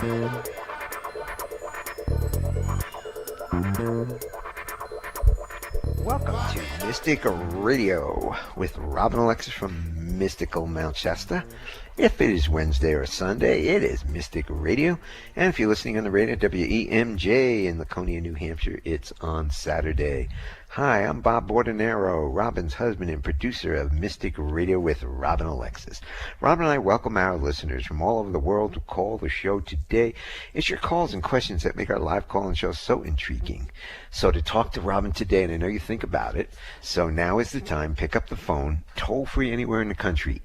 Welcome to Mystic Radio with Robin Alexis from Mystical Mount Shasta. If it is Wednesday or Sunday, it is Mystic Radio. And if you're listening on the radio, WEMJ in Laconia, New Hampshire, it's on Saturday. Hi, I'm Bob Bordenero, Robin's husband and producer of Mystic Radio with Robin Alexis. Robin and I welcome our listeners from all over the world to call the show today. It's your calls and questions that make our live call-in show so intriguing. So to talk to Robin today, and I know you think about it, so now is the time. Pick up the phone, toll-free anywhere in the country,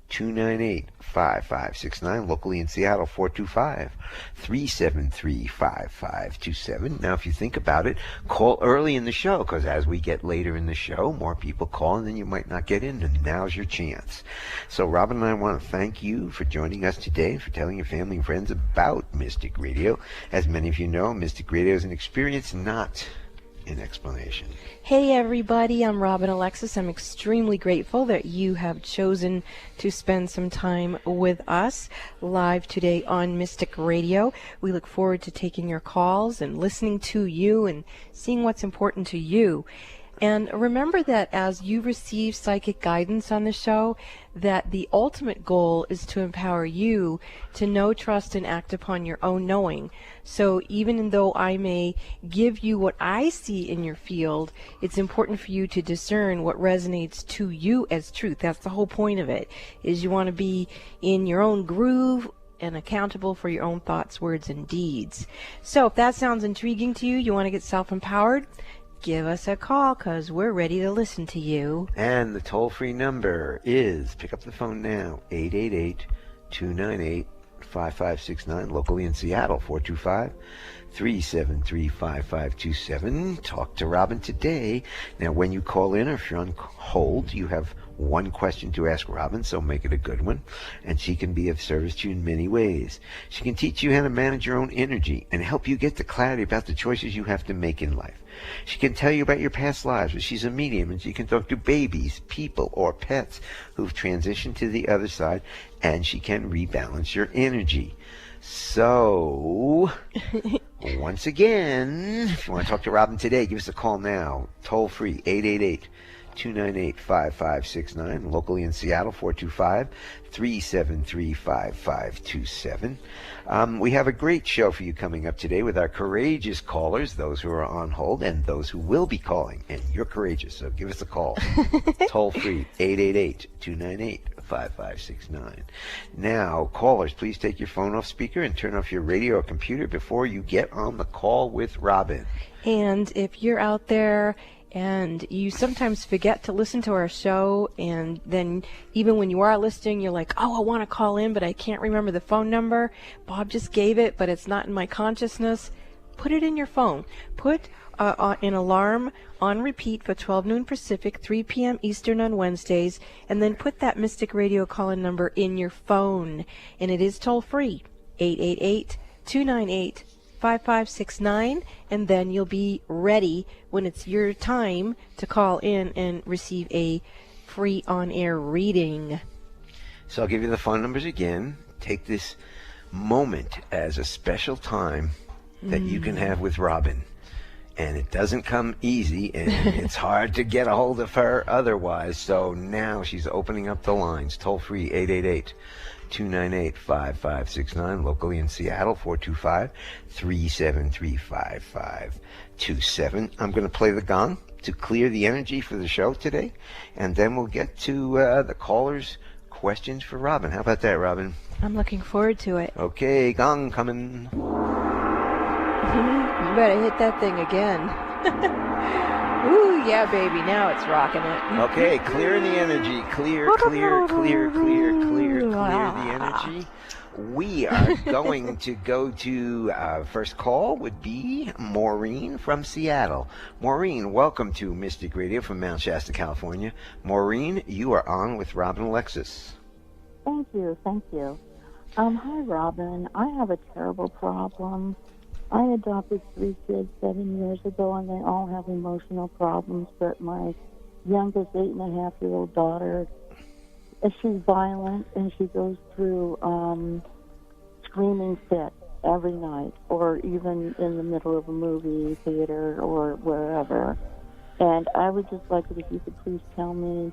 888-298-5569, locally in Seattle, 425-373-5527. Now, if you think about it, call early in the show, because as we get later in the show, more people call, and then you might not get in, and now's your chance. So, Robin and I want to thank you for joining us today, for telling your family and friends about Mystic Radio. As many of you know, Mystic Radio is an experience, not an explanation. Hey everybody, I'm Robin Alexis. I'm extremely grateful that you have chosen to spend some time with us live today on Mystic Radio. We look forward to taking your calls and listening to you and seeing what's important to you. And remember that as you receive psychic guidance on the show, that the ultimate goal is to empower you to know, trust, and act upon your own knowing. So even though I may give you what I see in your field, it's important for you to discern what resonates to you as truth. That's the whole point of it, is you want to be in your own groove and accountable for your own thoughts, words, and deeds. So if that sounds intriguing to you, you want to get self-empowered, give us a call, because we're ready to listen to you. And the toll-free number is, pick up the phone now, 888-298-5569, locally in Seattle, 425-373-5527. Talk to Robin today. Now, when you call in, or if you're on hold, you have one question to ask Robin, so make it a good one, and she can be of service to you in many ways. She can teach you how to manage your own energy and help you get the clarity about the choices you have to make in life. She can tell you about your past lives, but she's a medium, and she can talk to babies, people, or pets who've transitioned to the other side, and she can rebalance your energy. So, once again, if you want to talk to Robin today, give us a call now. Toll free, 888-298-5569, locally in Seattle, 425-373-5527. We have a great show for you coming up today with our courageous callers, those who are on hold and those who will be calling. And you're courageous, so give us a call. Toll free, 888-298-5569. Now, callers, please take your phone off speaker and turn off your radio or computer before you get on the call with Robin. And if you're out there and you sometimes forget to listen to our show, and then even when you are listening, you're like, oh, I want to call in, but I can't remember the phone number. Bob just gave it, but it's not in my consciousness. Put it in your phone. Put an alarm on repeat for 12 noon Pacific, 3 p.m. Eastern on Wednesdays, and then put that Mystic Radio call-in number in your phone. And it is toll-free, 888-298-5569, and then you'll be ready when it's your time to call in and receive a free on-air reading. So I'll give you the phone numbers again. Take this moment as a special time that you can have with Robin. And it doesn't come easy, and it's hard to get a hold of her otherwise. So now she's opening up the lines. Toll free, 888-298-5569, locally in Seattle, 425-373-5527. I'm going to play the gong to clear the energy for the show today, and then we'll get to the callers' questions for Robin. How about that, Robin? I'm looking forward to it. Okay, gong coming. You better hit that thing again. Ooh, yeah, baby. Now it's rocking it. Okay, clearing the energy. Clear the energy. We are going to go to first call would be Maureen from Seattle. Maureen, welcome to Mystic Radio from Mount Shasta, California. Maureen, you are on with Robin Alexis. Thank you. Hi, Robin. I have a terrible problem. I adopted 3 kids 7 years ago, and they all have emotional problems, but my youngest 8.5-year-old daughter, she's violent, and she goes through screaming fit every night, or even in the middle of a movie theater or wherever. And I would just like it if you could please tell me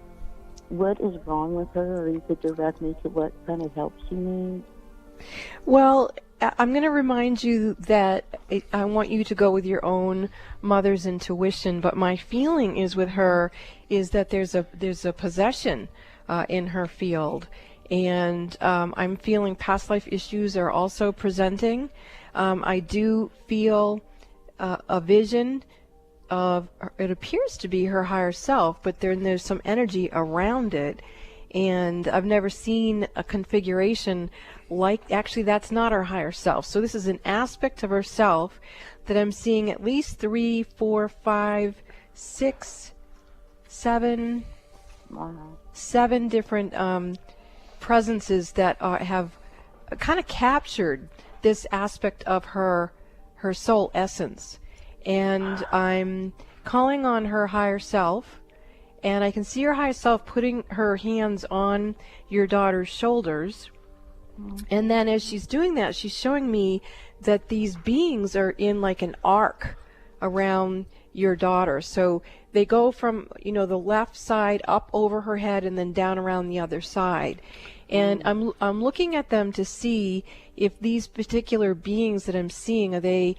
what is wrong with her, or you could direct me to what kind of help she needs. Well, I'm going to remind you that I want you to go with your own mother's intuition, but my feeling is with her is that there's a possession in her field, and I'm feeling past life issues are also presenting. I do feel a vision of, it appears to be her higher self, but there's some energy around it, and I've never seen a configuration like, actually that's not her higher self. So this is an aspect of herself that I'm seeing at least 3, 4, 5, 6, 7, Wow. 7 different presences that have kind of captured this aspect of her soul essence. And I'm calling on her higher self, and I can see her higher self putting her hands on your daughter's shoulders. And then as she's doing that, she's showing me that these beings are in like an arc around your daughter. So they go from, the left side up over her head and then down around the other side. And I'm looking at them to see if these particular beings that I'm seeing, are they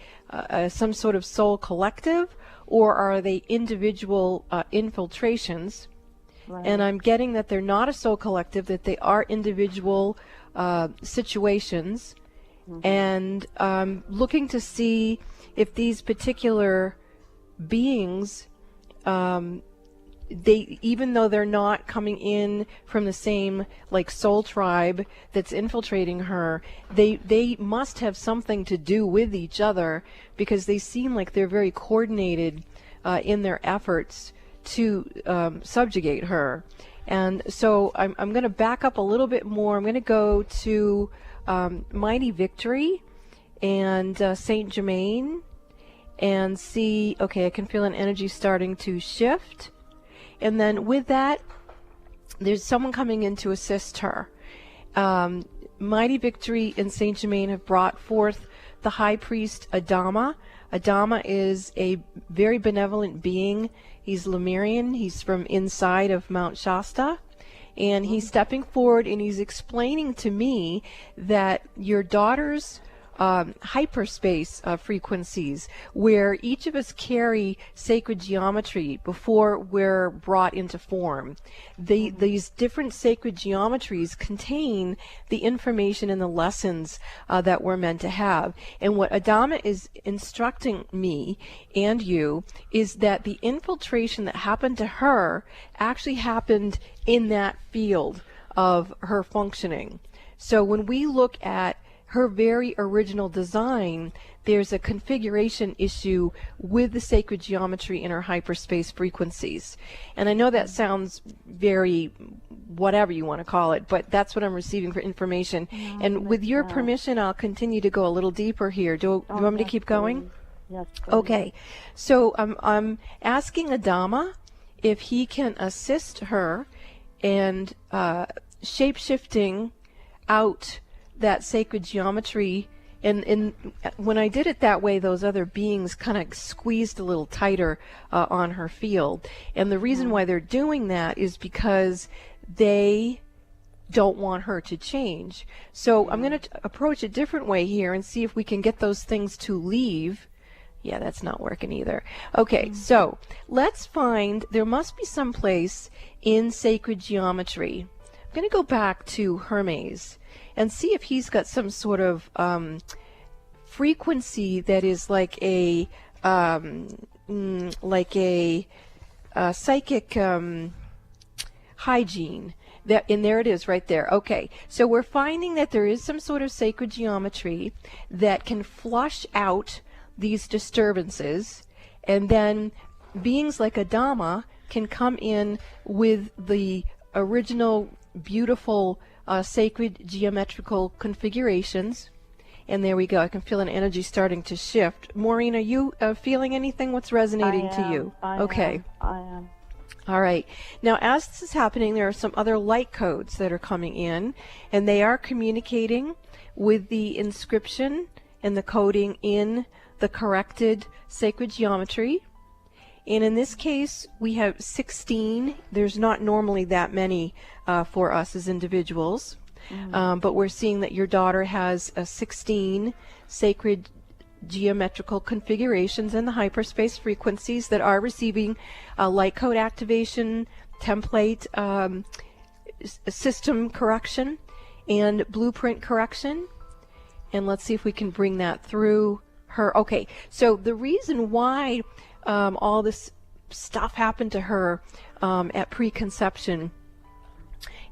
some sort of soul collective, or are they individual infiltrations? Right. And I'm getting that they're not a soul collective, that they are individual situations. And looking to see if these particular beings, they, even though they're not coming in from the same like soul tribe that's infiltrating her, they must have something to do with each other, because they seem like they're very coordinated in their efforts to subjugate her. And so I'm going to back up a little bit more. I'm going to go to Mighty Victory and Saint Germain and see, okay, I can feel an energy starting to shift. And then with that, there's someone coming in to assist her. Mighty Victory and Saint Germain have brought forth the High Priest Adama. Adama is a very benevolent being. He's Lemurian. He's from inside of Mount Shasta. And he's stepping forward and he's explaining to me that your daughter's hyperspace frequencies, where each of us carry sacred geometry before we're brought into form. These different sacred geometries contain the information and the lessons that we're meant to have. And what Adama is instructing me and you is that the infiltration that happened to her actually happened in that field of her functioning. So when we look at her very original design, there's a configuration issue with the sacred geometry in her hyperspace frequencies. And I know that sounds very whatever you want to call it, but that's what I'm receiving for information. And with your permission, I'll continue to go a little deeper here. Do you want me to keep going? Yes, please. Okay. So I'm asking Adama if he can assist her and shape-shifting out that sacred geometry. And when I did it that way, those other beings kind of squeezed a little tighter on her field. And the reason why they're doing that is because they don't want her to change. So I'm going to approach a different way here and see if we can get those things to leave. Yeah, that's not working either. Okay, so let's find, there must be some place in sacred geometry. I'm going to go back to Hermes and see if he's got some sort of frequency that is like a psychic hygiene. And there it is right there. Okay, so we're finding that there is some sort of sacred geometry that can flush out these disturbances, and then beings like Adama can come in with the original beautiful sacred geometrical configurations. And there we go. I can feel an energy starting to shift. Maureen, are you feeling anything? What's resonating to you? I okay. am. All right. Now, as this is happening, there are some other light codes that are coming in, and they are communicating with the inscription and the coding in the corrected sacred geometry. And in this case, we have 16. There's not normally that many for us as individuals, but we're seeing that your daughter has 16 sacred geometrical configurations in the hyperspace frequencies that are receiving light code activation, template system correction, and blueprint correction. And let's see if we can bring that through her. Okay, so the reason why all this stuff happened to her at preconception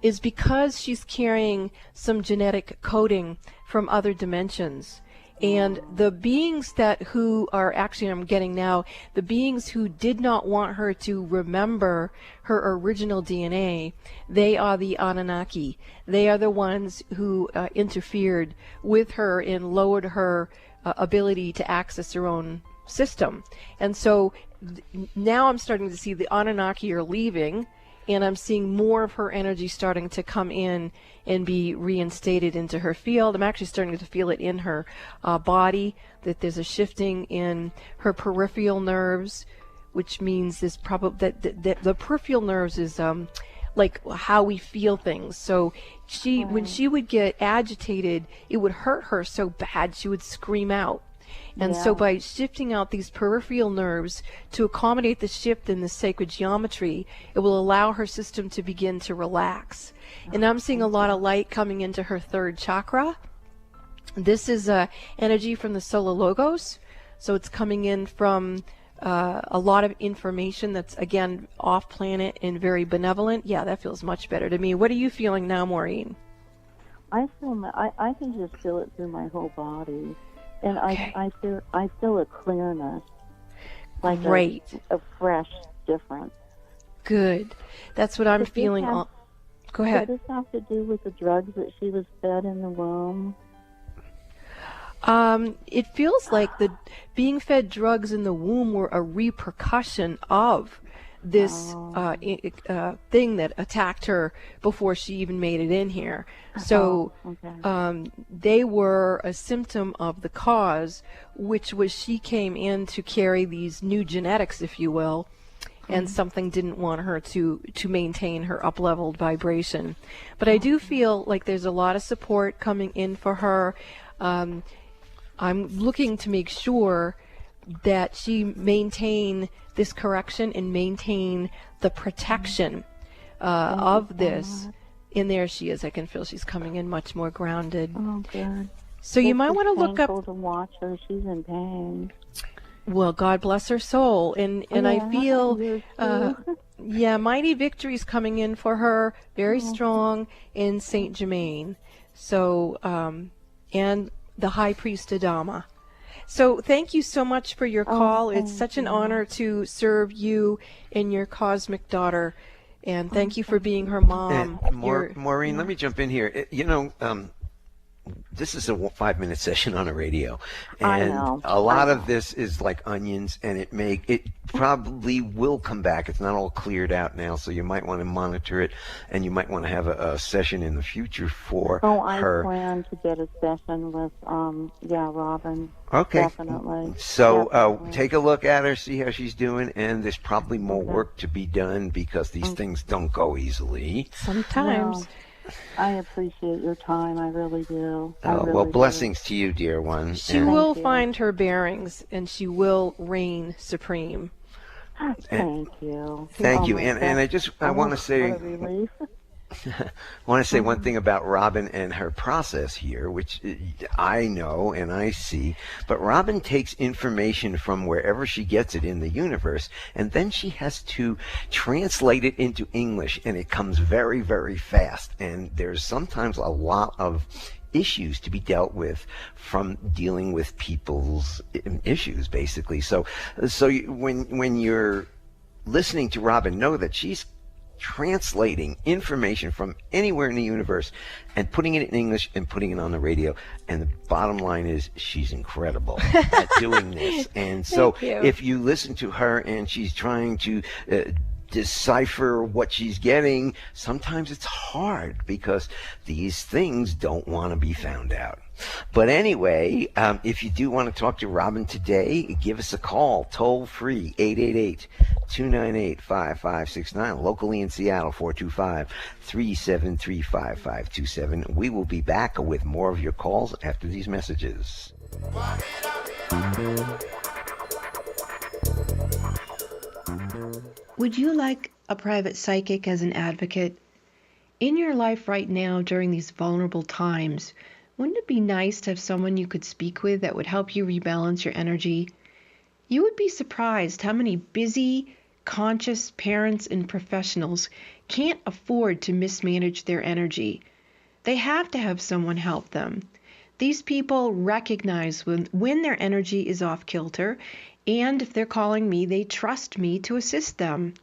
is because she's carrying some genetic coding from other dimensions. And the beings who are actually, I'm getting now, the beings who did not want her to remember her original DNA, they are the Anunnaki. They are the ones who interfered with her and lowered her ability to access her own system. And so now I'm starting to see the Anunnaki are leaving, and I'm seeing more of her energy starting to come in and be reinstated into her field. I'm actually starting to feel it in her body, that there's a shifting in her peripheral nerves, which means there's probably that the peripheral nerves is like how we feel things. So when she would get agitated, it would hurt her so bad she would scream out. And so by shifting out these peripheral nerves to accommodate the shift in the sacred geometry, it will allow her system to begin to relax. And I'm seeing a lot of light coming into her third chakra. This is energy from the solar logos. So it's coming in from a lot of information that's, again, off planet and very benevolent. Yeah, that feels much better to me. What are you feeling now, Maureen? I can just feel it through my whole body. And Okay. I feel a clearness, like Great. a fresh difference. Good. That's what I'm Does this feeling. have- Go Does ahead. this have to do with the drugs that she was fed in the womb? It feels like the being fed drugs in the womb were a repercussion of this thing that attacked her before she even made it in here. So Okay. they were a symptom of the cause, which was she came in to carry these new genetics, if you will, and something didn't want her to maintain her up-leveled vibration. But I do feel like there's a lot of support coming in for her. I'm looking to make sure that she maintain this correction and maintain the protection of this. And there she is. I can feel she's coming in much more grounded. Oh, good. So you might want to look painful up. to watch her. She's in pain. Well, God bless her soul. And I feel, yours too. yeah, mighty victories coming in for her, very strong in Saint Germain. So, and the High Priest Adama. So thank you so much for your call. It's such an honor to serve you and your cosmic daughter. And thank you for being her mom. Maureen, let me jump in here. This is a 5-minute session on a radio, I and know. a lot of this is like onions, and it probably will come back. It's not all cleared out now, so you might want to monitor it, and you might want to have a session in the future for I her. plan to get a session with, Robin. Okay. Definitely. So Definitely. take a look at her, see how she's doing, and there's probably more work to be done because these things don't go easily. Sometimes. No, I appreciate your time. I really do. I really Well, do. blessings to you, dear one. She And- will you. find her bearings, and she will reign supreme. Thank you. Thank Oh, you. my And God. I want to say, What a relief. one thing about Robin and her process here, which I know and I see, but Robin takes information from wherever she gets it in the universe, and then she has to translate it into English, and it comes very, very fast. And there's sometimes a lot of issues to be dealt with from dealing with people's issues, basically. So when you're listening to Robin, know that she's translating information from anywhere in the universe and putting it in English and putting it on the radio. And the bottom line is she's incredible at doing this. And so Thank you. if you listen to her and she's trying to decipher what she's getting, sometimes it's hard because these things don't want to be found out. But anyway, if you do want to talk to Robin today, give us a call, toll free, 888-298-5569, locally in Seattle, 425-373-5527. We will be back with more of your calls after these messages. Would you like a private psychic as an advocate? In your life right now during these vulnerable times, wouldn't it be nice to have someone you could speak with that would help you rebalance your energy? You would be surprised how many busy, conscious parents and professionals can't afford to mismanage their energy. They have to have someone help them. These people recognize when their energy is off kilter, and if they're calling me, they trust me to assist them.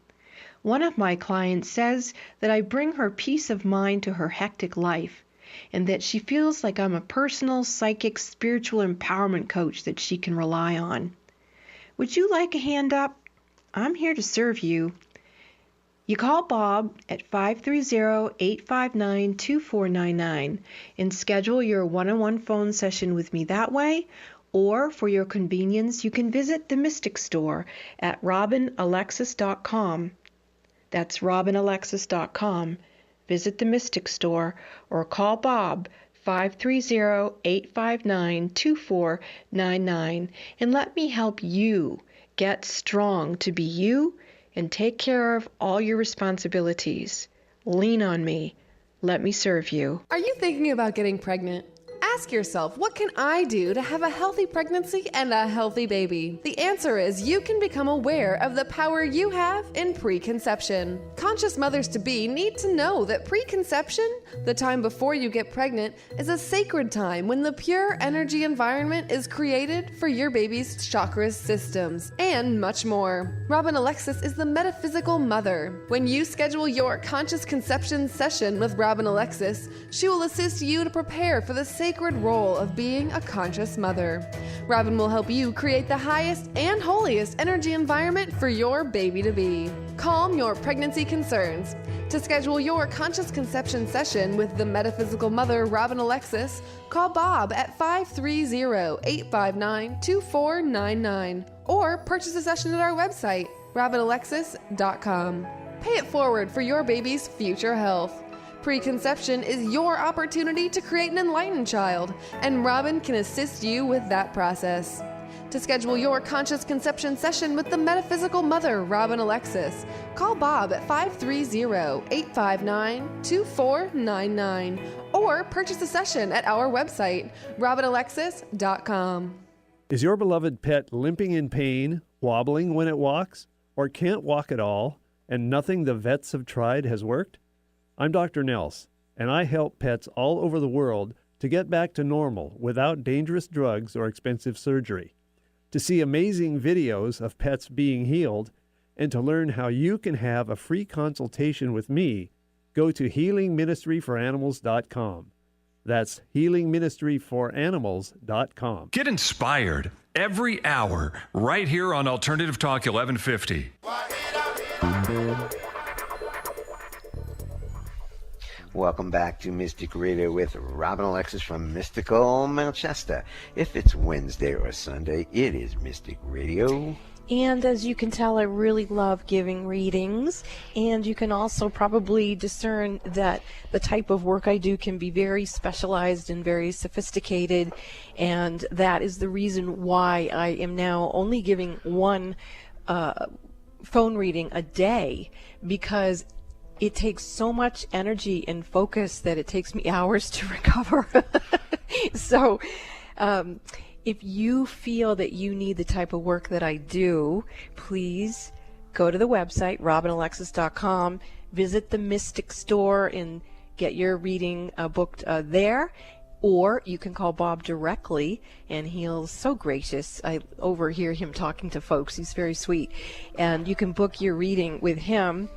One of my clients says that I bring her peace of mind to her hectic life, and that she feels like I'm a personal, psychic, spiritual empowerment coach that she can rely on. Would you like a hand up? I'm here to serve you. You call Bob at 530-859-2499 and schedule your one-on-one phone session with me that way, or for your convenience, you can visit the Mystic Store at robinalexis.com. That's robinalexis.com. Visit the Mystic Store or call Bob 530-859-2499 and let me help you get strong to be you and take care of all your responsibilities. Lean on me. Let me serve you. Are you thinking about getting pregnant? Ask yourself, what can I do to have a healthy pregnancy and a healthy baby? The answer is you can become aware of the power you have in preconception. Conscious mothers-to-be need to know that preconception, the time before you get pregnant, is a sacred time when the pure energy environment is created for your baby's chakras systems, and much more. Robin Alexis is the metaphysical mother. When you schedule your conscious conception session with Robin Alexis, she will assist you to prepare for the sacred role of being a conscious mother. Robin will help you create the highest and holiest energy environment for your baby to be. Calm your pregnancy concerns. To schedule your conscious conception session with the metaphysical mother, Robin Alexis, call Bob at 530-859-2499 or purchase a session at our website, robinalexis.com. Pay it forward for your baby's future health. Preconception is your opportunity to create an enlightened child, and Robin can assist you with that process. To schedule your conscious conception session with the metaphysical mother, Robin Alexis, call Bob at 530-859-2499 or purchase a session at our website, robinalexis.com. Is your beloved pet limping in pain, wobbling when it walks, or can't walk at all, and nothing the vets have tried has worked? I'm Dr. Nels, and I help pets all over the world to get back to normal without dangerous drugs or expensive surgery. To see amazing videos of pets being healed and to learn how you can have a free consultation with me, go to healingministryforanimals.com. That's healingministryforanimals.com. Get inspired every hour right here on Alternative Talk 1150. Welcome back to Mystic Radio with Robin Alexis from Mystical Mount Shasta. If it's Wednesday or Sunday, it is Mystic Radio. And as you can tell, I really love giving readings. And you can also probably discern that the type of work I do can be very specialized and very sophisticated. And that is the reason why I am now only giving one phone reading a day, because it takes so much energy and focus that it takes me hours to recover. So if you feel that you need the type of work that I do, please go to the website, robinalexis.com, visit the Mystic Store and get your reading booked there. Or you can call Bob directly, and he's so gracious. I overhear him talking to folks. He's very sweet. And you can book your reading with him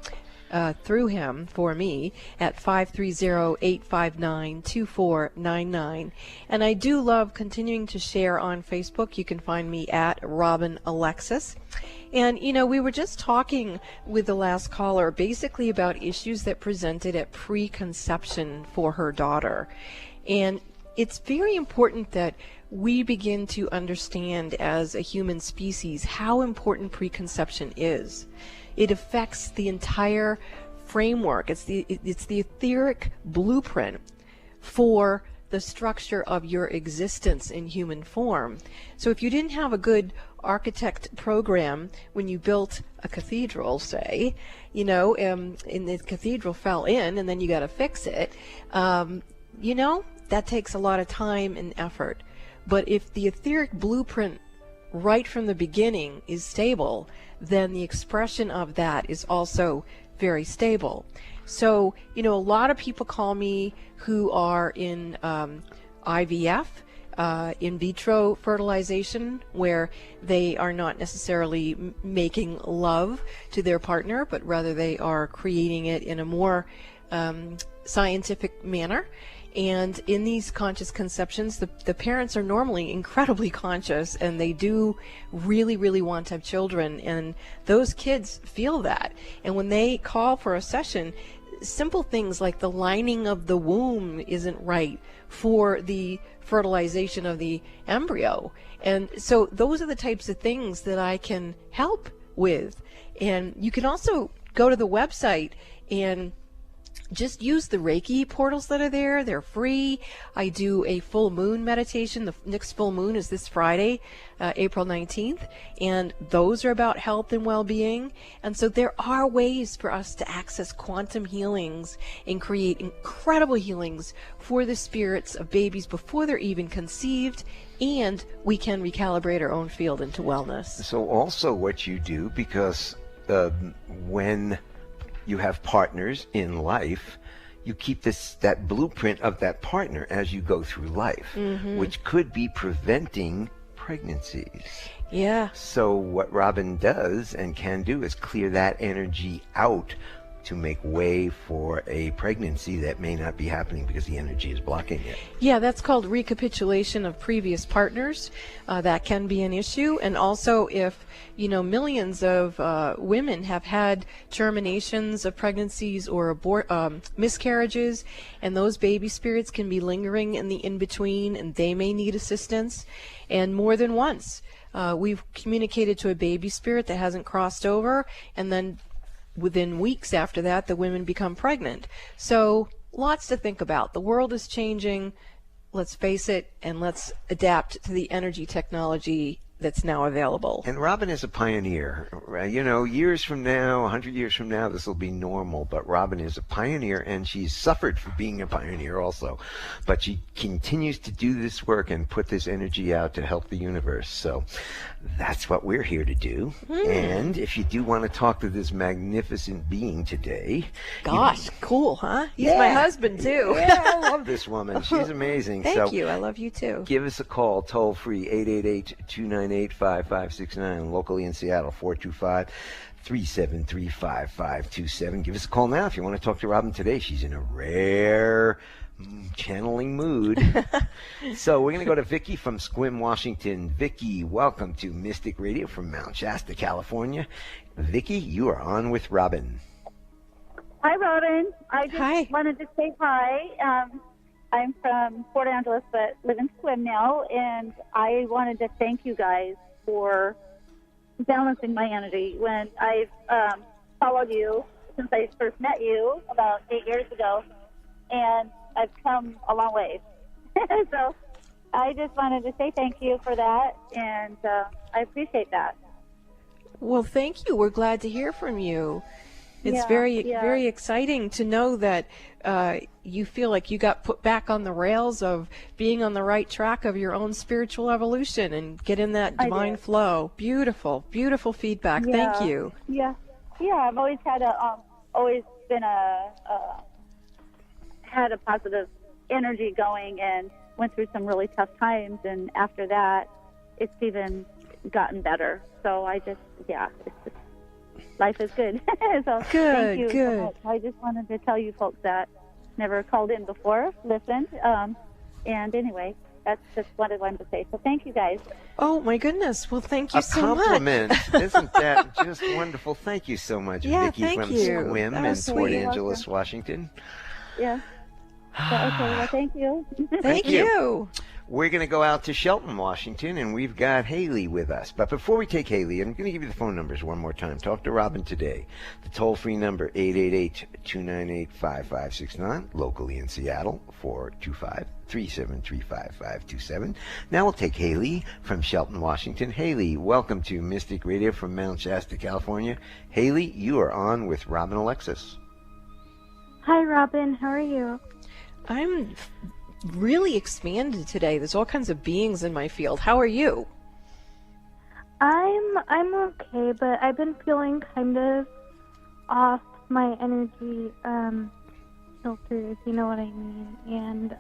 through him for me at 530-859-2499. And I do love continuing to share on Facebook. You can find me at Robin Alexis. And, you know, we were just talking with the last caller basically about issues that presented at preconception for her daughter. And it's very important that we begin to understand as a human species how important preconception is. It affects the entire framework. It's the etheric blueprint for the structure of your existence in human form. So if you didn't have a good architect program when you built a cathedral, say, you know, and the cathedral fell in and then you got to fix it, you know, that takes a lot of time and effort. But if the etheric blueprint right from the beginning is stable, then the expression of that is also very stable. So, you know, a lot of people call me who are in IVF, in vitro fertilization, where they are not necessarily making love to their partner, but rather they are creating it in a more scientific manner. And in these conscious conceptions, the parents are normally incredibly conscious, and they do really, really want to have children, and those kids feel that. And when they call for a session, simple things like the lining of the womb isn't right for the fertilization of the embryo. And so those are the types of things that I can help with. And you can also go to the website and just use the Reiki portals that are there. They're free. I do a full moon meditation. The next full moon is this Friday, April 19th. And those are about health and well-being. And so there are ways for us to access quantum healings and create incredible healings for the spirits of babies before they're even conceived. And we can recalibrate our own field into wellness. So also what you do, because when you have partners in life, you keep that blueprint of that partner as you go through life, which could be preventing pregnancies. Yeah. So what Robin does and can do is clear that energy out to make way for a pregnancy that may not be happening because the energy is blocking it. Yeah, that's called recapitulation of previous partners. That can be an issue. And also if, you know, millions of women have had terminations of pregnancies or miscarriages, and those baby spirits can be lingering in the in-between, and they may need assistance. And more than once, we've communicated to a baby spirit that hasn't crossed over, and then within weeks after that, the women become pregnant. So lots to think about. The world is changing. Let's face it, and let's adapt to the energy technology that's now available. And Robin is a pioneer. You know, years from now, 100 years from now, this will be normal. But Robin is a pioneer, and she's suffered for being a pioneer also. But she continues to do this work and put this energy out to help the universe. So that's what we're here to do. And if you do want to talk to this magnificent being today... Gosh, cool, huh? He's my husband, too. Yeah, I love this woman. She's amazing. Thank you. I love you, too. Give us a call, toll free, 888-298-5569, locally in Seattle, 425-373-5527. Give us a call now if you want to talk to Robin today. She's in a rare channeling mood. So we're going to go to Vicki from Sequim, Washington. Vicki, welcome to Mystic Radio from Mount Shasta, California. Vicki, you are on with Robin. Hi, Robin. I just Hi. wanted to say hi. I'm from Port Angeles, but live in Sequim now, and I wanted to thank you guys for balancing my energy. When I've followed you since I first met you about 8 years ago, and I've come a long way. So I just wanted to say thank you for that, and I appreciate that. Well, thank you. We're glad to hear from you. It's Yeah, very exciting to know that you feel like you got put back on the rails of being on the right track of your own spiritual evolution and get in that divine flow. Beautiful, beautiful feedback. Yeah. Thank you. Yeah. I've always had had a positive energy going, and went through some really tough times, and after that, it's even gotten better. So I just, it's just life is good. So Good, thank you good. so much. I just wanted to tell you folks that never called in before, listened. And anyway, that's just what I wanted to say. So thank you guys. Oh, my goodness. Well, thank you A so much. compliment. Isn't that just wonderful? Thank you so much, Yeah, Vicki thank from you. Sequim That in was Port sweet. Angeles, Washington. Yeah. So, okay, well, thank you. Thank you. you. We're going to go out to Shelton, Washington, and we've got Haley with us. But before we take Haley, I'm going to give you the phone numbers one more time. Talk to Robin today. The toll-free number, 888-298-5569, locally in Seattle, 425-373-5527. Now we'll take Haley from Shelton, Washington. Haley, welcome to Mystic Radio from Mount Shasta, California. Haley, you are on with Robin Alexis. Hi, Robin. How are you? I'm really expanded today. There's all kinds of beings in my field. How are you? I'm okay, but I've been feeling kind of off my energy filter, if you know what I mean. And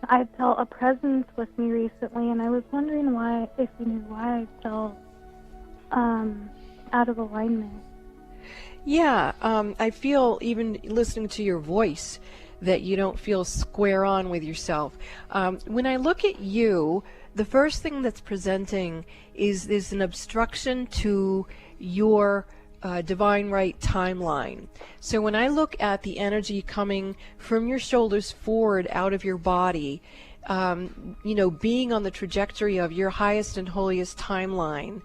I felt a presence with me recently, and I was wondering if you knew why I felt out of alignment. Yeah, I feel, even listening to your voice, that you don't feel square on with yourself. When I look at you, the first thing that's presenting is there's an obstruction to your divine right timeline. So when I look at the energy coming from your shoulders forward out of your body, being on the trajectory of your highest and holiest timeline,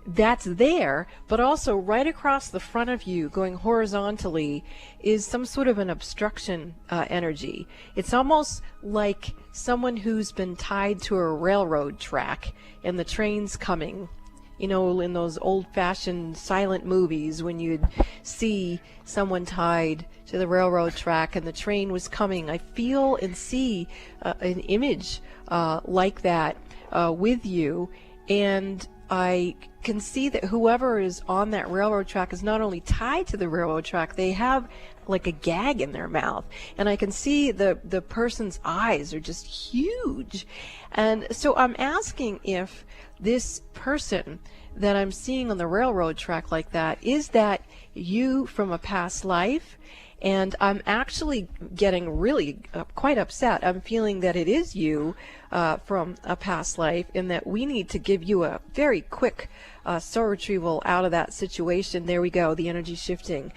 that's there, but also right across the front of you, going horizontally, is some sort of an obstruction energy. It's almost like someone who's been tied to a railroad track and the train's coming. You know, in those old-fashioned silent movies when you'd see someone tied to the railroad track and the train was coming. I feel and see an image like that with you, and I can see that whoever is on that railroad track is not only tied to the railroad track, they have like a gag in their mouth. And I can see the person's eyes are just huge. And so I'm asking if this person that I'm seeing on the railroad track like that, is that you from a past life? And I'm actually getting really quite upset. I'm feeling that it is you from a past life, and that we need to give you a very quick soul retrieval out of that situation. There we go, the energy shifting.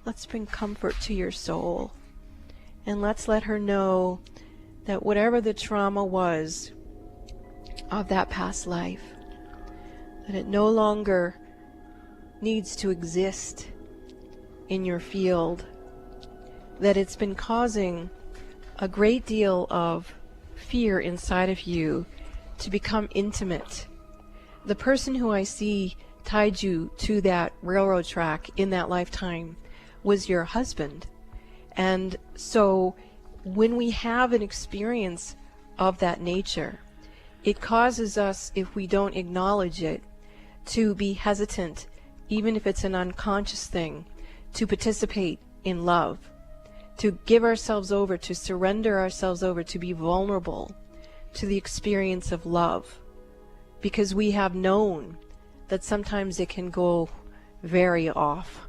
Let's bring comfort to your soul, and let's let her know that whatever the trauma was of that past life, that it no longer needs to exist in your field, that it's been causing a great deal of fear inside of you to become intimate. The person who I see tied you to that railroad track in that lifetime was your husband. And so when we have an experience of that nature, it causes us, if we don't acknowledge it, to be hesitant, even if it's an unconscious thing, to participate in love, to give ourselves over, to surrender ourselves over, to be vulnerable to the experience of love, because we have known that sometimes it can go very off.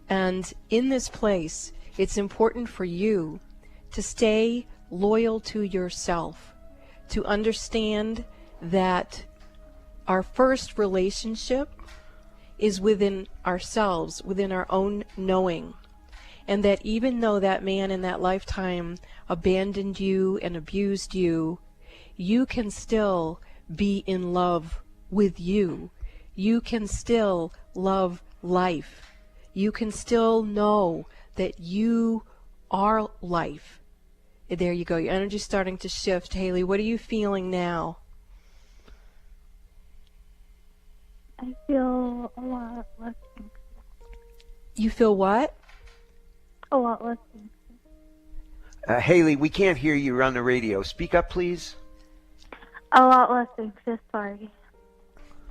And in this place, it's important for you to stay loyal to yourself, to understand that our first relationship is within ourselves, within our own knowing, and that even though that man in that lifetime abandoned you and abused you, you can still be in love with you. You can still love life. You can still know that you are life. There you go. Your energy's starting to shift. Haley, what are you feeling now? I feel a lot less anxious. You feel what? A lot less anxious. Haley, we can't hear you on the radio. Speak up, please. A lot less anxious, sorry.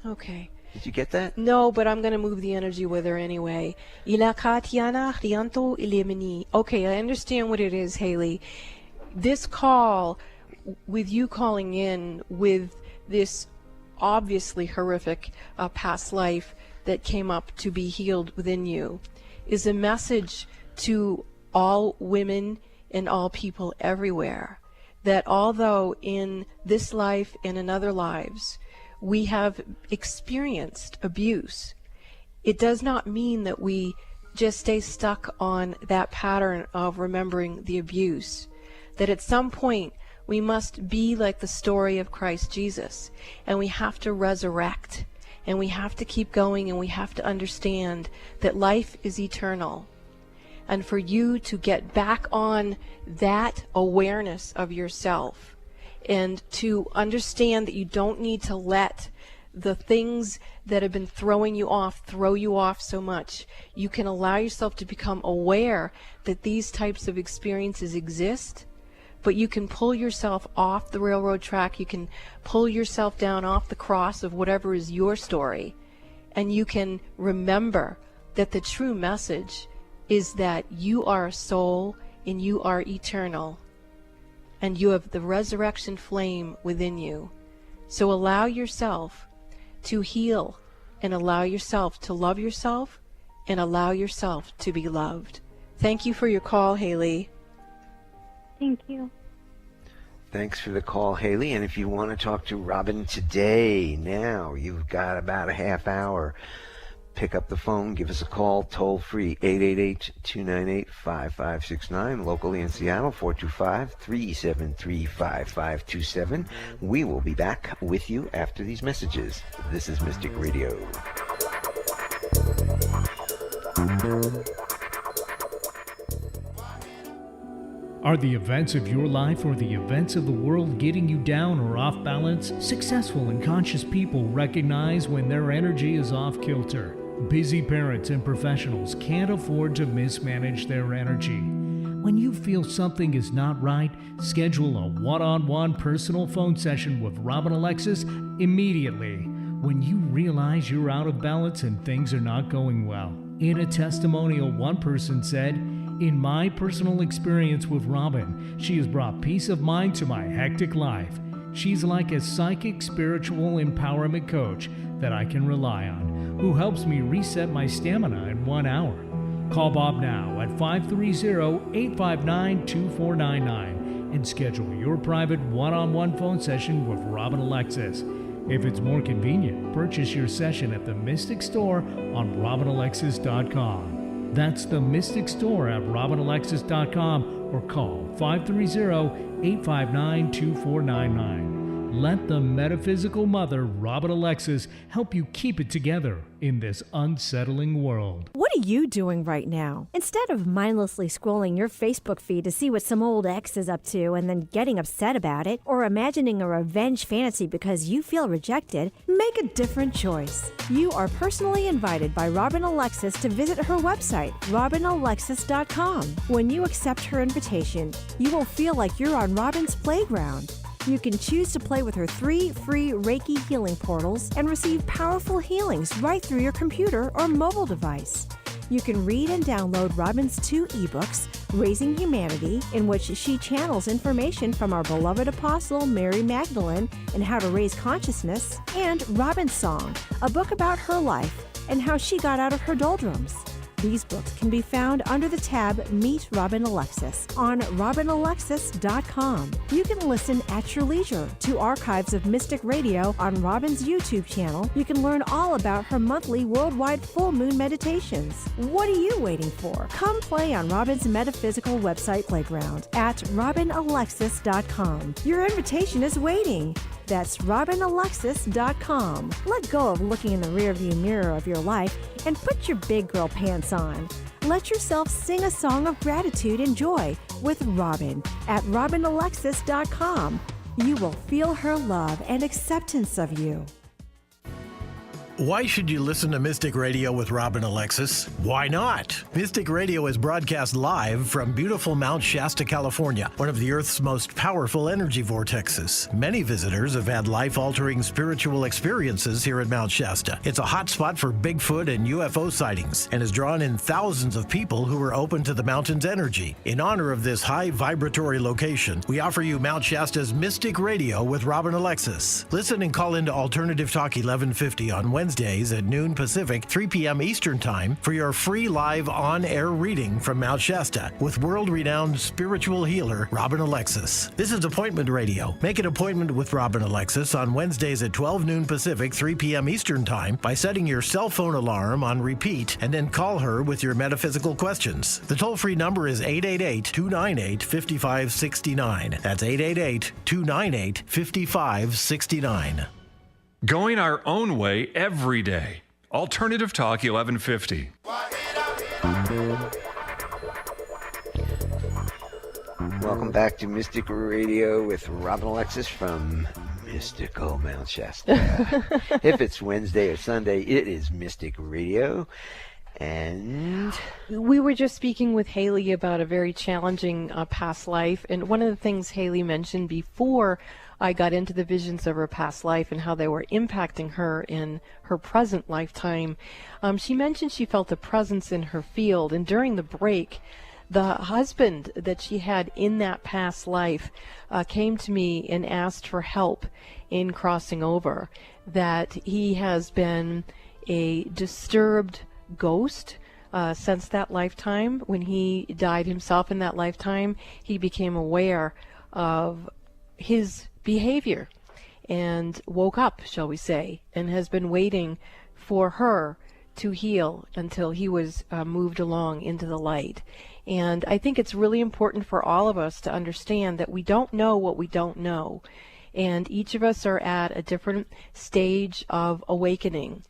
Okay. Did you get that? No, but I'm going to move the energy with her anyway. Ilakatiana rianto ilimini. Okay, I understand what it is, Haley. This call, with you calling in with this obviously horrific past life that came up to be healed within you, is a message to all women and all people everywhere, that although in this life and in other lives we have experienced abuse, it does not mean that we just stay stuck on that pattern of remembering the abuse. That at some point we must be like the story of Christ Jesus, and we have to resurrect, and we have to keep going, and we have to understand that life is eternal. And for you to get back on that awareness of yourself, and to understand that you don't need to let the things that have been throwing you off throw you off so much. You can allow yourself to become aware that these types of experiences exist, but you can pull yourself off the railroad track. You can pull yourself down off the cross of whatever is your story, and you can remember that the true message is that you are a soul and you are eternal, and you have the resurrection flame within you. So allow yourself to heal, and allow yourself to love yourself, and allow yourself to be loved. Thank you for your call, Haley. Thank you. Thanks for the call, Haley. And if you want to talk to Robin today, now, you've got about a half hour. Pick up the phone, give us a call, toll free, 888-298-5569, locally in Seattle, 425-373-5527. We will be back with you after these messages. This is Mystic Radio. Are the events of your life or the events of the world getting you down or off balance? Successful and conscious people recognize when their energy is off kilter. Busy parents and professionals can't afford to mismanage their energy. When you feel something is not right, schedule a one-on-one personal phone session with Robin Alexis immediately when you realize you're out of balance and things are not going well. In a testimonial, one person said, "In my personal experience with Robin, she has brought peace of mind to my hectic life. She's like a psychic spiritual empowerment coach that I can rely on, who helps me reset my stamina in 1 hour." Call Bob now at 530-859-2499 and schedule your private one-on-one phone session with Robin Alexis. If it's more convenient, purchase your session at the Mystic Store on RobinAlexis.com. That's the Mystic Store at RobinAlexis.com, or call 530-859-2499. Let the metaphysical mother, Robin Alexis, help you keep it together in this unsettling world. What are you doing right now? Instead of mindlessly scrolling your Facebook feed to see what some old ex is up to and then getting upset about it, or imagining a revenge fantasy because you feel rejected, make a different choice. You are personally invited by Robin Alexis to visit her website, RobinAlexis.com. When you accept her invitation, you will feel like you're on Robin's playground. You can choose to play with her 3 free Reiki healing portals and receive powerful healings right through your computer or mobile device. You can read and download Robin's 2 ebooks, Raising Humanity, in which she channels information from our beloved apostle Mary Magdalene and how to raise consciousness, and Robin's Song, a book about her life and how she got out of her doldrums. These books can be found under the tab Meet Robin Alexis on RobinAlexis.com. You can listen at your leisure to archives of Mystic Radio on Robin's YouTube channel. You can learn all about her monthly worldwide full moon meditations. What are you waiting for? Come play on Robin's metaphysical website playground at RobinAlexis.com. Your invitation is waiting. That's RobinAlexis.com. Let go of looking in the rearview mirror of your life and put your big girl pants on. Let yourself sing a song of gratitude and joy with Robin at RobinAlexis.com. You will feel her love and acceptance of you. Why should you listen to Mystic Radio with Rob and Alexis? Why not? Mystic Radio is broadcast live from beautiful Mount Shasta, California, one of the Earth's most powerful energy vortexes. Many visitors have had life-altering spiritual experiences here at Mount Shasta. It's a hot spot for Bigfoot and UFO sightings and has drawn in thousands of people who are open to the mountain's energy. In honor of this high vibratory location, we offer you Mount Shasta's Mystic Radio with Rob and Alexis. Listen and call into Alternative Talk 1150 on Wednesdays at noon Pacific, 3 p.m. Eastern Time for your free live on-air reading from Mount Shasta with world-renowned spiritual healer Robin Alexis. This is Appointment Radio. Make an appointment with Robin Alexis on Wednesdays at 12 noon Pacific, 3 p.m. Eastern Time by setting your cell phone alarm on repeat and then call her with your metaphysical questions. The toll-free number is 888-298-5569. That's 888-298-5569. Going our own way every day. Alternative Talk 1150. Welcome back to Mystic Radio with Robin Alexis from Mystical Mount Shasta. If it's Wednesday or Sunday, it is Mystic Radio. And we were just speaking with Haley about a very challenging past life. And one of the things Haley mentioned before I got into the visions of her past life and how they were impacting her in her present lifetime, she mentioned she felt a presence in her field. And during the break, the husband that she had in that past life came to me and asked for help in crossing over, that he has been a disturbed ghost since that lifetime. When he died himself in that lifetime, he became aware of his behavior and woke up, shall we say, and has been waiting for her to heal until he was moved along into the light. And I think it's really important for all of us to understand that we don't know what we don't know, and each of us are at a different stage of awakening.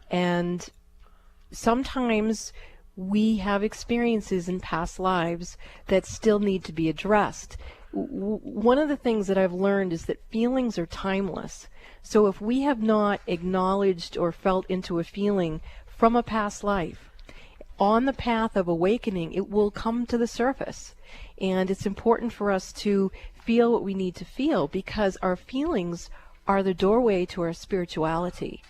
And sometimes we have experiences in past lives that still need to be addressed. One of the things that I've learned is that feelings are timeless. So if we have not acknowledged or felt into a feeling from a past life, on the path of awakening, it will come to the surface. And it's important for us to feel what we need to feel, because our feelings are the doorway to our spirituality.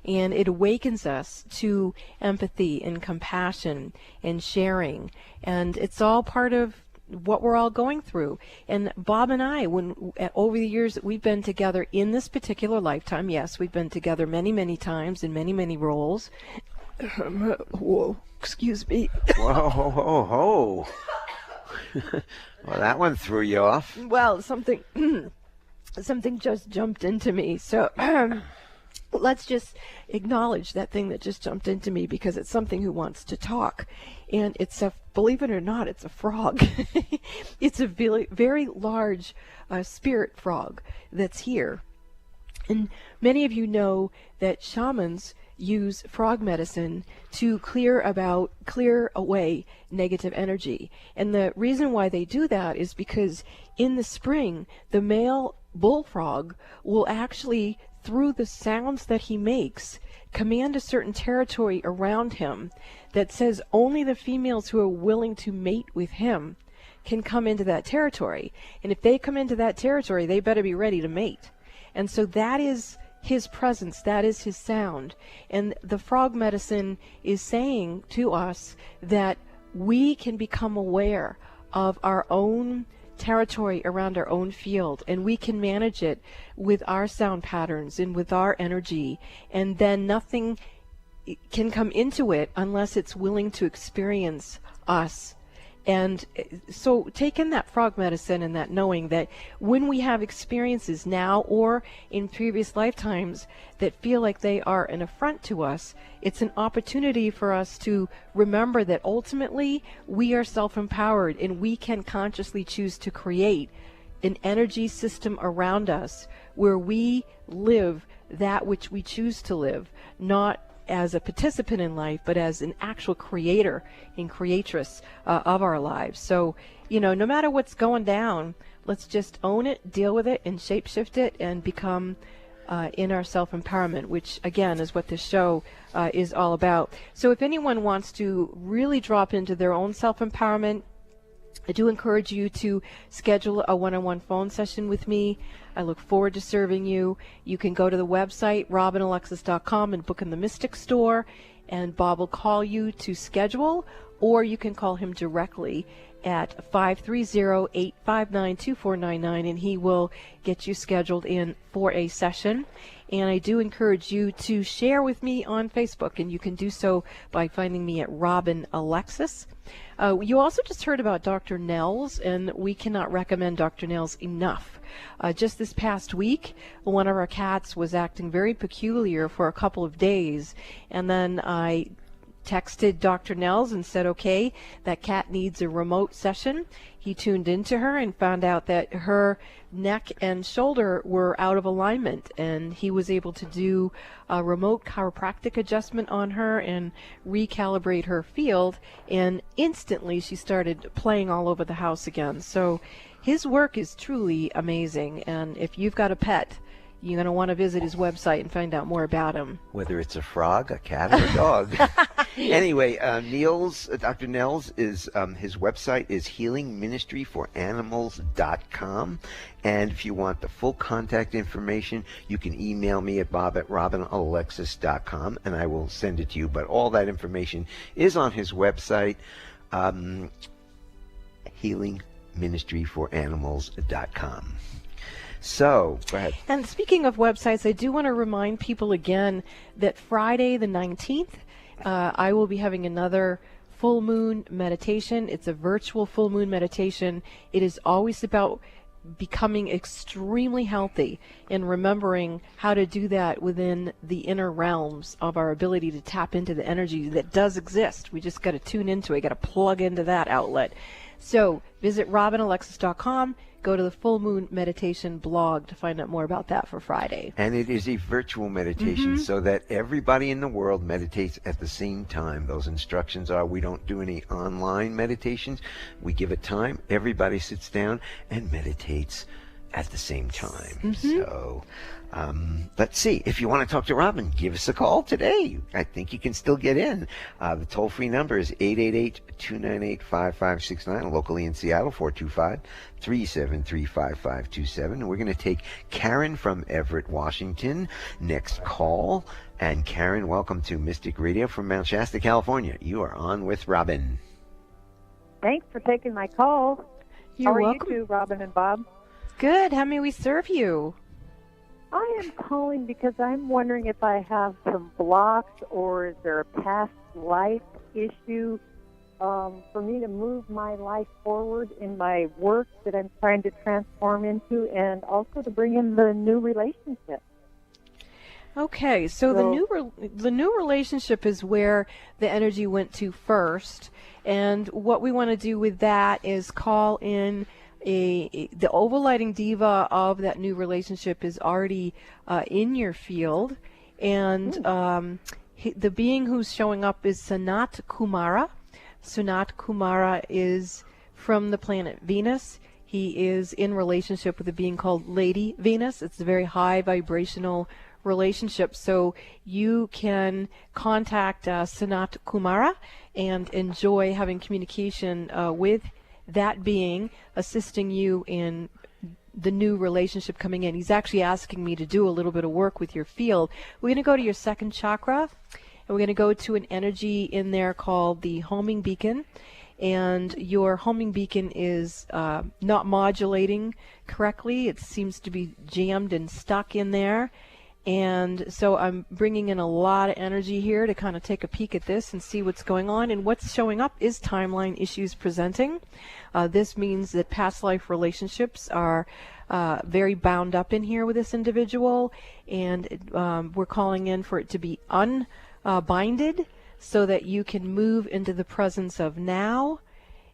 And it awakens us to empathy and compassion and sharing. And it's all part of what we're all going through. And Bob and I, over the years that we've been together in this particular lifetime, yes, we've been together many, many times in many, many roles. Whoa, excuse me. whoa, ho, ho, ho. Well, that one threw you off. Well, something just jumped into me. So let's just acknowledge that thing that just jumped into me, because it's something who wants to talk. And it's believe it or not, it's a frog. It's a very, very large spirit frog that's here. And many of you know that shamans use frog medicine to clear away negative energy. And the reason why they do that is because in the spring, the male bullfrog will actually, through the sounds that he makes, command a certain territory around him that says only the females who are willing to mate with him can come into that territory. And if they come into that territory, they better be ready to mate. And so that is his presence, that is his sound. And the frog medicine is saying to us that we can become aware of our own territory around our own field, and we can manage it with our sound patterns and with our energy, and then nothing can come into it unless it's willing to experience us. And so take in that frog medicine and that knowing that when we have experiences now or in previous lifetimes that feel like they are an affront to us, it's an opportunity for us to remember that ultimately we are self-empowered, and we can consciously choose to create an energy system around us where we live that which we choose to live, not as a participant in life, but as an actual creator and creatress of our lives. So, no matter what's going down, let's just own it, deal with it, and shapeshift it, and become in our self-empowerment, which again is what this show is all about. So if anyone wants to really drop into their own self-empowerment, I do encourage you to schedule a one-on-one phone session with me. I look forward to serving you. You can go to the website, robinalexis.com, and book in the Mystic Store, and Bob will call you to schedule, or you can call him directly at 530-859-2499, and he will get you scheduled in for a session. And I do encourage you to share with me on Facebook, and you can do so by finding me at Robin Alexis. You also just heard about Dr. Nels, and we cannot recommend Dr. Nels enough. Just this past week, one of our cats was acting very peculiar for a couple of days, and then I texted Dr. Nels and said, okay, that cat needs a remote session. He tuned into her and found out that her neck and shoulder were out of alignment, and he was able to do a remote chiropractic adjustment on her and recalibrate her field, and instantly she started playing all over the house again. So his work is truly amazing, and if you've got a pet, you're going to want to visit his website and find out more about him. Whether it's a frog, a cat, or a dog. Anyway, Dr. Nels, his website is healingministryforanimals.com. And if you want the full contact information, you can email me at bob@robinalexis.com, and I will send it to you. But all that information is on his website, healingministryforanimals.com. So, go ahead. And speaking of websites, I do want to remind people again that Friday the 19th, I will be having another full moon meditation. It's a virtual full moon meditation. It is always about becoming extremely healthy and remembering how to do that within the inner realms of our ability to tap into the energy that does exist. We just got to tune into it, got to plug into that outlet. So visit robinalexis.com. Go to the Full Moon Meditation blog to find out more about that for Friday. And it is a virtual meditation so that everybody in the world meditates at the same time. Those instructions are, we don't do any online meditations. We give it time. Everybody sits down and meditates at the same time. So let's see. If you want to talk to Robin, give us a call today. I think you can still get in. The toll-free number is 888-298-5569. Locally in Seattle, 425-373-5527. And we're going to take Karen from Everett, Washington, next call. And Karen, welcome to Mystic Radio from Mount Shasta, California. You are on with Robin. Thanks for taking my call. You're How are welcome. you two, Robin and Bob? Good. How may we serve you? I am calling because I'm wondering if I have some blocks or is there a past life issue for me to move my life forward in my work that I'm trying to transform into, and also to bring in the new relationship. Okay, so the new relationship is where the energy went to first, and what we want to do with that is call in the overlighting diva of that new relationship is already in your field, and the being who's showing up is Sanat Kumara. Sanat Kumara is from the planet Venus. He is in relationship with a being called Lady Venus. It's a very high vibrational relationship. So you can contact Sanat Kumara and enjoy having communication with that being, assisting you in the new relationship coming in. He's actually asking me to do a little bit of work with your field. We're going to go to your second chakra, and we're going to go to an energy in there called the homing beacon. And your homing beacon is not modulating correctly. It seems to be jammed and stuck in there. And so I'm bringing in a lot of energy here to kind of take a peek at this and see what's going on. And what's showing up is timeline issues presenting. This means that past life relationships are very bound up in here with this individual. And we're calling in for it to be unbinded so that you can move into the presence of now.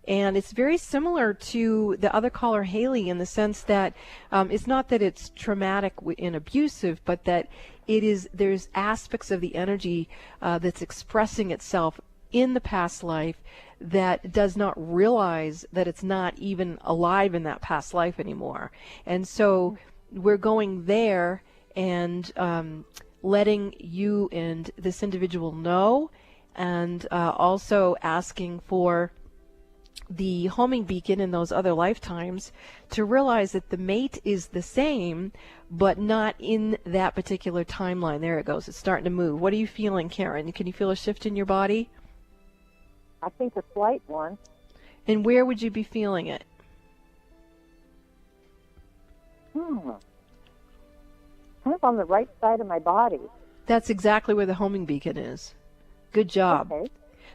And it's very similar to the other caller, Haley, in the sense that it's not that it's traumatic and abusive, but that there's aspects of the energy that's expressing itself in the past life that does not realize that it's not even alive in that past life anymore. And so we're going there and letting you and this individual know, and also asking for the homing beacon in those other lifetimes to realize that the mate is the same, but not in that particular timeline. There it goes. It's starting to move. What are you feeling, Karen? Can you feel a shift in your body? I think a slight one. And where would you be feeling it? Kind of on the right side of my body. That's exactly where the homing beacon is. Good job.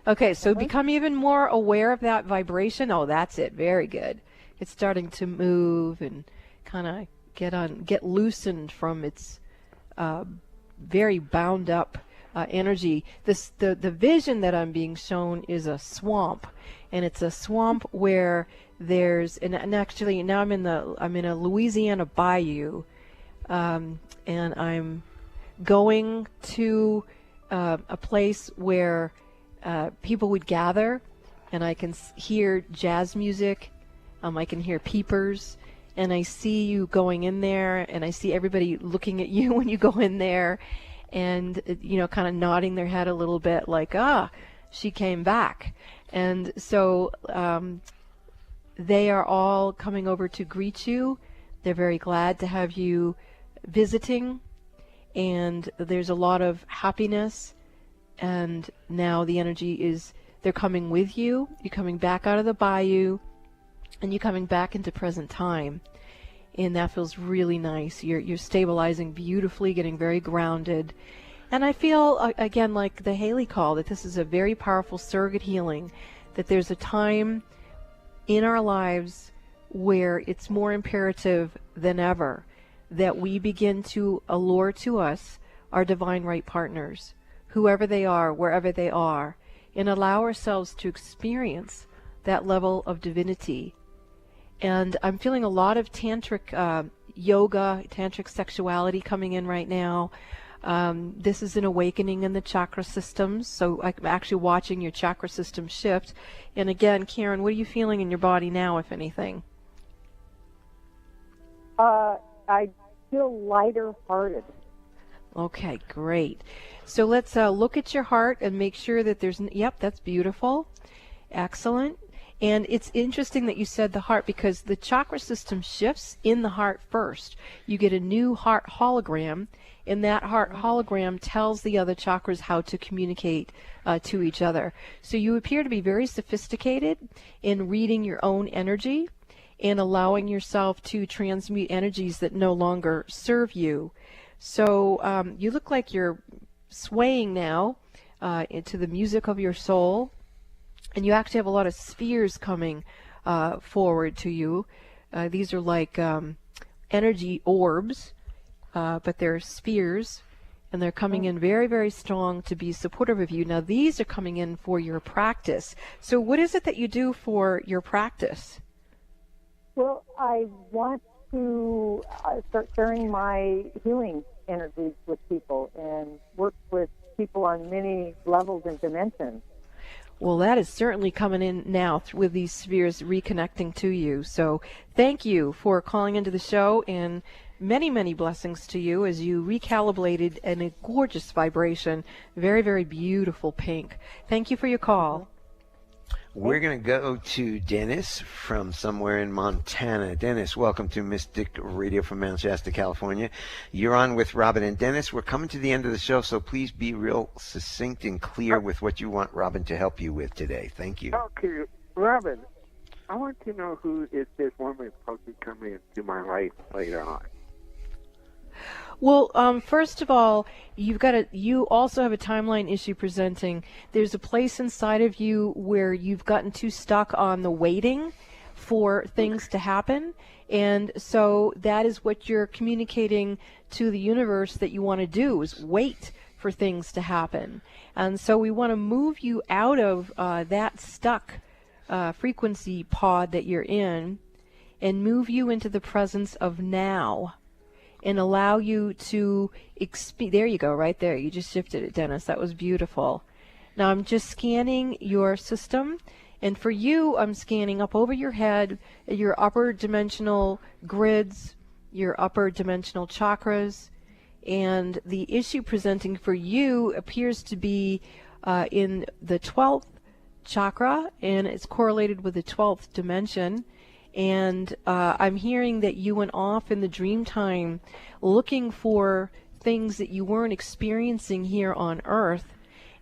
Okay, so become even more aware of that vibration. Oh, that's it. Very good. It's starting to move and kind of get loosened from its very bound up energy. The vision that I'm being shown is a swamp, and it's a swamp where there's and actually now I'm in a Louisiana bayou, and I'm going to a place where people would gather, and I can hear jazz music. I can hear peepers, and I see you going in there, and I see everybody looking at you when you go in there, and kind of nodding their head a little bit like, she came back. And so they are all coming over to greet you. They're very glad to have you visiting, and there's a lot of happiness. And now the energy is, they're coming with you. You're coming back out of the bayou, and you're coming back into present time. And that feels really nice. You're stabilizing beautifully, getting very grounded. And I feel, again, like the Haley call, that this is a very powerful surrogate healing, that there's a time in our lives where it's more imperative than ever that we begin to allure to us our divine right partners, whoever they are, wherever they are, and allow ourselves to experience that level of divinity. And I'm feeling a lot of tantric yoga, tantric sexuality coming in right now. This is an awakening in the chakra systems, so I'm actually watching your chakra system shift. And again, Karen, what are you feeling in your body now, if anything? I feel lighter-hearted. Okay, great. So let's look at your heart and make sure that there's, yep, that's beautiful. Excellent. And it's interesting that you said the heart, because the chakra system shifts in the heart first. You get a new heart hologram, and that heart hologram tells the other chakras how to communicate to each other. So you appear to be very sophisticated in reading your own energy and allowing yourself to transmute energies that no longer serve you. So you look like you're swaying now into the music of your soul, and you actually have a lot of spheres coming forward to you. These are like energy orbs, but they're spheres, and they're coming in very, very strong to be supportive of you. Now, these are coming in for your practice. So what is it that you do for your practice? Well, I want to start sharing my healing energies with people and work with people on many levels and dimensions. Well, that is certainly coming in now with these spheres reconnecting to you. So thank you for calling into the show, and many, many blessings to you as you recalibrated in a gorgeous vibration. Very, very beautiful pink. Thank you for your call. We're going to go to Dennis from somewhere in Montana. Dennis, welcome to Mystic Radio from Mount Shasta, California. You're on with Robin and Dennis. We're coming to the end of the show, so please be real succinct and clear with what you want Robin to help you with today. Thank you. Okay, Robin, I want to know who is this woman supposed to be coming into my life later on. Well, first of all, you also have a timeline issue presenting. There's a place inside of you where you've gotten too stuck on the waiting for things to happen. And so that is what you're communicating to the universe that you want to do, is wait for things to happen. And so we want to move you out of that stuck frequency pod that you're in and move you into the presence of now. And allow you to there you go, right there. You just shifted it, Dennis. That was beautiful. Now I'm just scanning your system, and for you, I'm scanning up over your head, your upper dimensional grids, your upper dimensional chakras, And the issue presenting for you appears to be in the 12th chakra, and it's correlated with the 12th dimension. And I'm hearing that you went off in the dream time looking for things that you weren't experiencing here on Earth,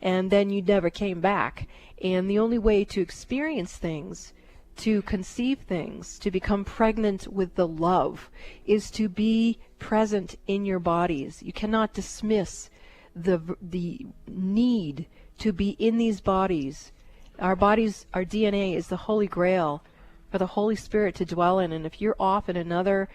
and then you never came back. And the only way to experience things, to conceive things, to become pregnant with the love, is to be present in your bodies. You cannot dismiss the need to be in these bodies. Our bodies, our DNA is the Holy Grail for the Holy Spirit to dwell in. And if you're off in another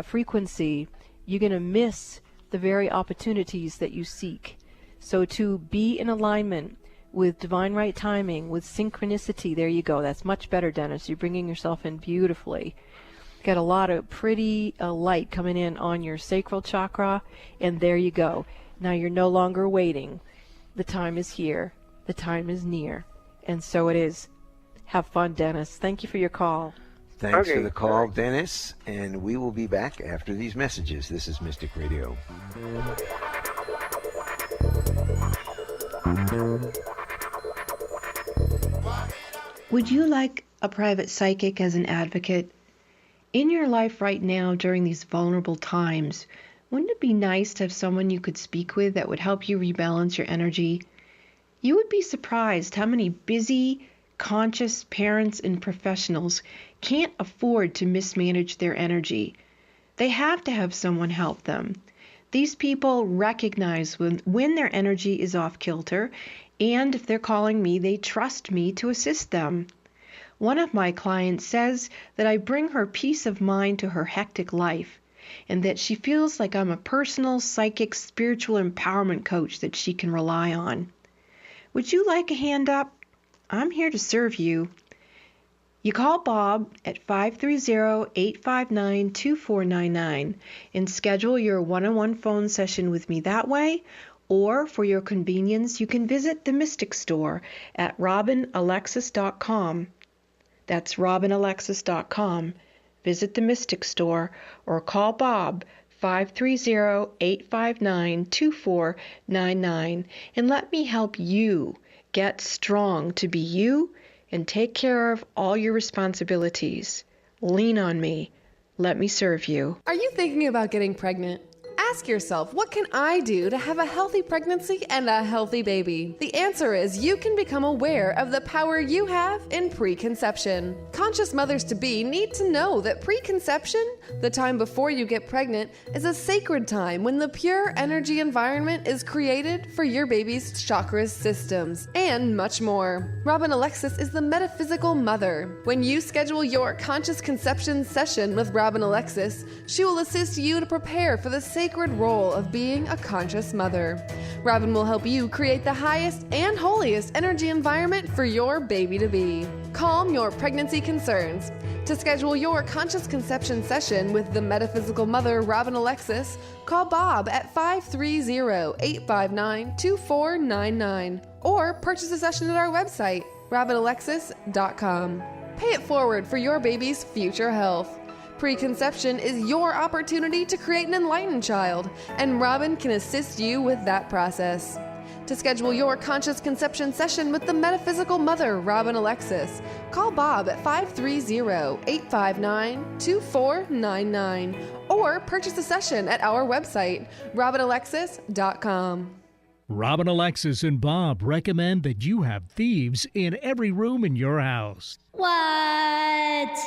frequency, you're going to miss the very opportunities that you seek. So to be in alignment with divine right timing, with synchronicity, there you go. That's much better, Dennis. You're bringing yourself in beautifully. Got a lot of pretty light coming in on your sacral chakra, and there you go. Now you're no longer waiting. The time is here. The time is near. And so it is. Have fun, Dennis. Thank you for your call. Thanks for the call, Dennis. And we will be back after these messages. This is Mystic Radio. Would you like a private psychic as an advocate? In your life right now, during these vulnerable times, wouldn't it be nice to have someone you could speak with that would help you rebalance your energy? You would be surprised how many busy, conscious parents and professionals can't afford to mismanage their energy. They have to have someone help them. These people recognize when their energy is off kilter, and if they're calling me, they trust me to assist them. One of my clients says that I bring her peace of mind to her hectic life, and that she feels like I'm a personal, psychic, spiritual empowerment coach that she can rely on. Would you like a hand up? I'm here to serve you. You call Bob at 530-859-2499 and schedule your one-on-one phone session with me that way, or for your convenience, you can visit the Mystic Store at robinalexis.com. That's robinalexis.com. Visit the Mystic Store or call Bob 530-859-2499 and let me help you get strong to be you and take care of all your responsibilities. Lean on me. Let me serve you. Are you thinking about getting pregnant? Ask yourself, what can I do to have a healthy pregnancy and a healthy baby? The answer is you can become aware of the power you have in preconception. Conscious mothers-to-be need to know that preconception, the time before you get pregnant, is a sacred time when the pure energy environment is created for your baby's chakras systems, and much more. Robin Alexis is the metaphysical mother. When you schedule your conscious conception session with Robin Alexis, she will assist you to prepare for the sacred role of being a conscious mother. Robin will help you create the highest and holiest energy environment for your baby to be. Calm your pregnancy concerns. To schedule your conscious conception session with the metaphysical mother, Robin Alexis, call Bob at 530-859-2499 or purchase a session at our website, robinalexis.com. Pay it forward for your baby's future health. Preconception is your opportunity to create an enlightened child, and Robin can assist you with that process. To schedule your conscious conception session with the metaphysical mother, Robin Alexis, call Bob at 530-859-2499 or purchase a session at our website, robinalexis.com. Robin Alexis and Bob recommend that you have thieves in every room in your house. What?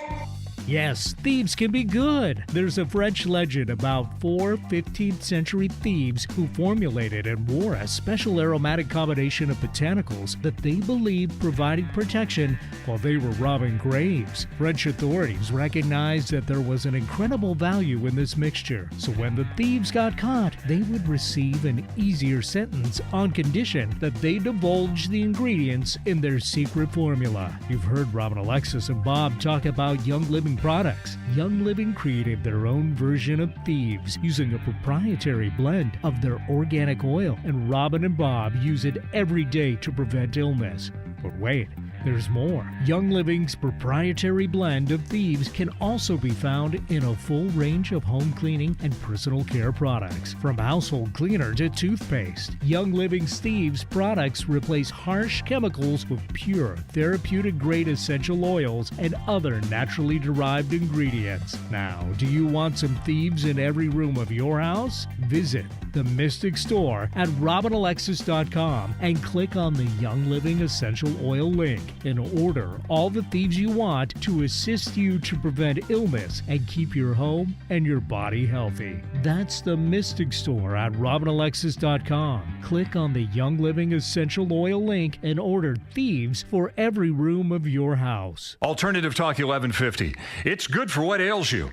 Yes, thieves can be good. There's a French legend about 4 15th century thieves who formulated and wore a special aromatic combination of botanicals that they believed provided protection while they were robbing graves. French authorities recognized that there was an incredible value in this mixture, so when the thieves got caught, they would receive an easier sentence on condition that they divulged the ingredients in their secret formula. You've heard Robin Alexis and Bob talk about Young Living products. Young Living created their own version of thieves using a proprietary blend of their organic oil, and Robin and Bob use it every day to prevent illness. But wait, There's more. Young Living's proprietary blend of Thieves can also be found in a full range of home cleaning and personal care products. From household cleaner to toothpaste, Young Living's Thieves products replace harsh chemicals with pure, therapeutic-grade essential oils and other naturally derived ingredients. Now, do you want some Thieves in every room of your house? Visit the Mystic Store at RobinAlexis.com and click on the Young Living Essential Oil link and order all the Thieves you want to assist you to prevent illness and keep your home and your body healthy. That's the Mystic Store at RobinAlexis.com. Click on the Young Living Essential Oil link and order Thieves for every room of your house. Alternative Talk 1150. It's good for what ails you.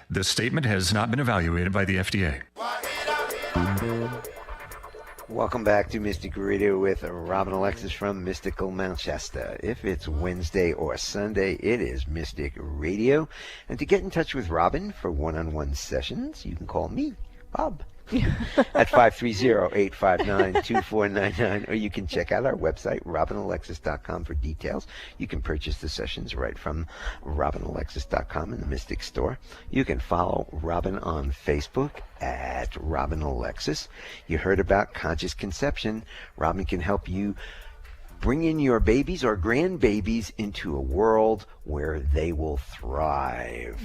This statement has not been evaluated by the FDA. Welcome back to Mystic Radio with Robin Alexis from Mystical Mount Shasta. If it's Wednesday or Sunday, it is Mystic Radio. And to get in touch with Robin for one-on-one sessions, you can call me, Bob, at 530-859-2499, or you can check out our website, robinalexis.com, for details. You can purchase the sessions right from robinalexis.com in the Mystic Store. You can follow Robin on Facebook at Robin Alexis. You heard about conscious conception. Robin can help you bring in your babies or grandbabies into a world where they will thrive.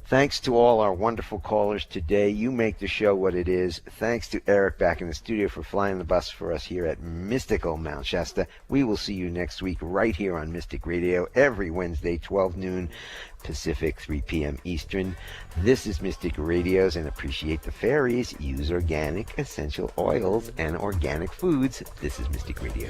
Thanks to all our wonderful callers today. You make the show what it is. Thanks to Eric back in the studio for flying the bus for us here at Mystical Mount Shasta. We will see you next week right here on Mystic Radio every Wednesday, 12 noon Pacific, 3 p.m. Eastern. This is Mystic Radios, and appreciate the fairies. Use organic essential oils and organic foods. This is Mystic Radio.